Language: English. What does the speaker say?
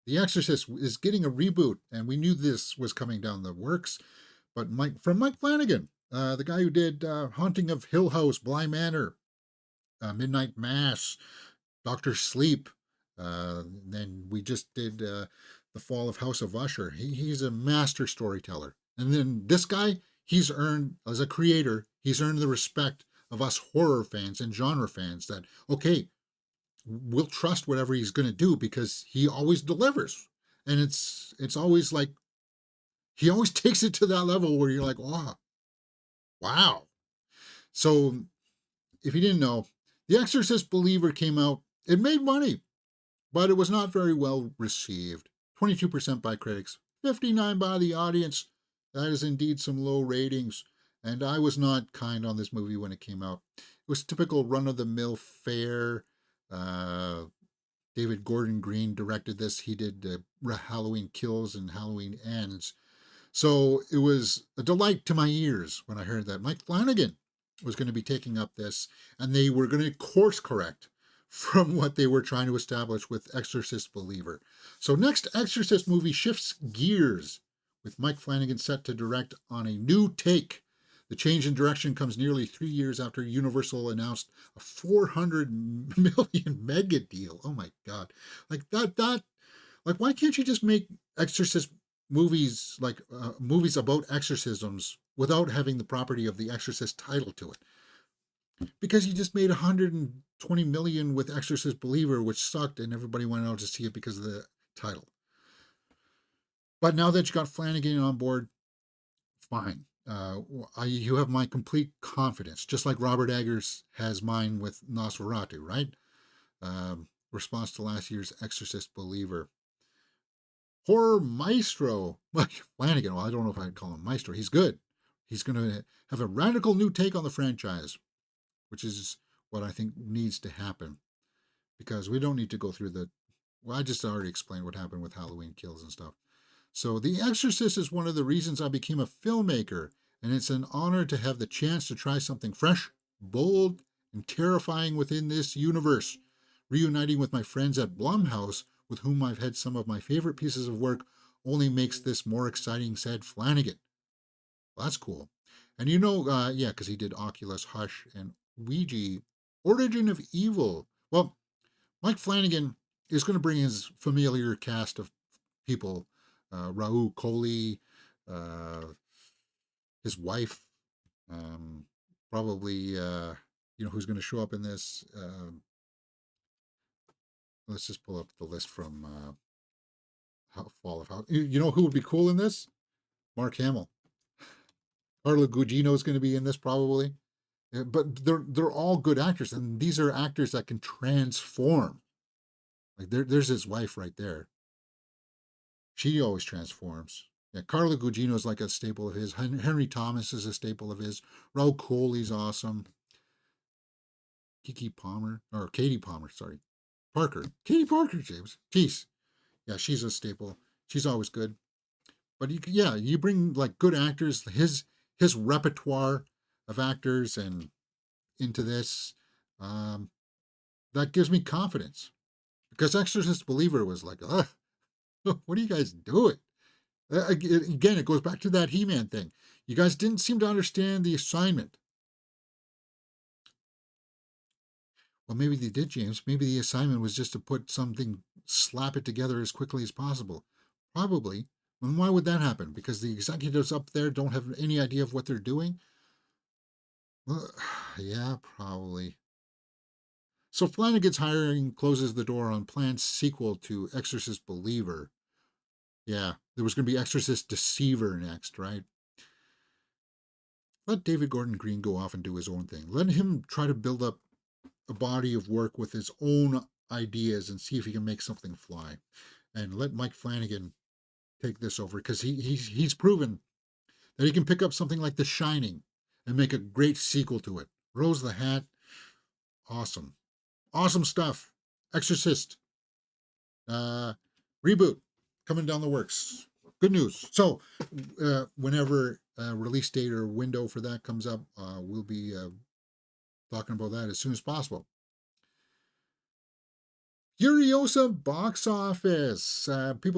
The Exorcist is getting a reboot, and we knew this was coming down the works. But from Mike Flanagan, the guy who did Haunting of Hill House, Bly Manor, Midnight Mass, Doctor Sleep. Then we just did The Fall of House of Usher. He's a master storyteller. And then this guy, he's earned, as a creator, he's earned the respect of us horror fans and genre fans that, okay, we'll trust whatever he's going to do because he always delivers. And it's always like, he always takes it to that level where you're like, oh, wow. So if you didn't know, The Exorcist Believer came out. It made money, but it was not very well received. 22% by critics, 59% by the audience. That is indeed some low ratings, and I was not kind on this movie when it came out. It was typical run-of-the-mill fare. David Gordon Green directed this. He did Halloween Kills and Halloween Ends. So it was a delight to my ears when I heard that Mike Flanagan was going to be taking up this, and they were going to course correct from what they were trying to establish with Exorcist Believer. So next Exorcist movie shifts gears, with Mike Flanagan set to direct on a new take. The change in direction comes nearly 3 years after Universal announced a $400 million mega deal. Oh my God. Like like why can't you just make Exorcist movies, like movies about exorcisms, without having the property of the Exorcist title to it? Because you just made 120 million with Exorcist Believer, which sucked, and everybody went out to see it because of the title. But now that you got Flanagan on board, fine. You have my complete confidence, just like Robert Eggers has mine with Nosferatu, right? Response to last year's Exorcist Believer. Horror maestro Mike Flanagan. Well, I don't know if I'd call him maestro. He's good. He's going to have a radical new take on the franchise, which is what I think needs to happen, because we don't need to go through well, I just already explained what happened with Halloween Kills and stuff. So The Exorcist is one of the reasons I became a filmmaker, and it's an honor to have the chance to try something fresh, bold, and terrifying within this universe. Reuniting with my friends at Blumhouse, with whom I've had some of my favorite pieces of work, only makes this more exciting, said Flanagan. Well, that's cool. And yeah, because he did Oculus, Hush, and Ouija, Origin of Evil. Well, Mike Flanagan is going to bring his familiar cast of people, Raul Coley, his wife, probably, who's going to show up in this. Let's just pull up the list from Fall of House. You know who would be cool in this? Mark Hamill. Carla Gugino is going to be in this probably. But they're all good actors, and these are actors that can transform. Like there's his wife right there. She always transforms. Yeah, Carla Gugino is like a staple of his. Henry Thomas is a staple of his. Raul Coley's awesome. Kiki Palmer, or Katie Palmer, sorry. Katie Parker, James. Jeez. Yeah, she's a staple. She's always good. But you bring like good actors, his repertoire of actors and into this, that gives me confidence. Because Exorcist Believer was like, what are you guys doing? Again, it goes back to that He-Man thing. You guys didn't seem to understand the assignment. Well, maybe they did, James. Maybe the assignment was just to put something, slap it together as quickly as possible. Probably. And why would that happen? Because the executives up there don't have any idea of what they're doing? Well, yeah, probably. So Flanagan's hiring closes the door on planned sequel to Exorcist Believer. Yeah, there was going to be Exorcist Deceiver next, right? Let David Gordon Green go off and do his own thing. Let him try to build up a body of work with his own ideas and see if he can make something fly. And let Mike Flanagan take this over, because he's proven that he can pick up something like The Shining and make a great sequel to it. Rose the Hat, awesome. Awesome stuff. Exorcist reboot coming down the works. Good news. So whenever a release date or window for that comes up, we'll be talking about that as soon as possible. Furiosa box office. People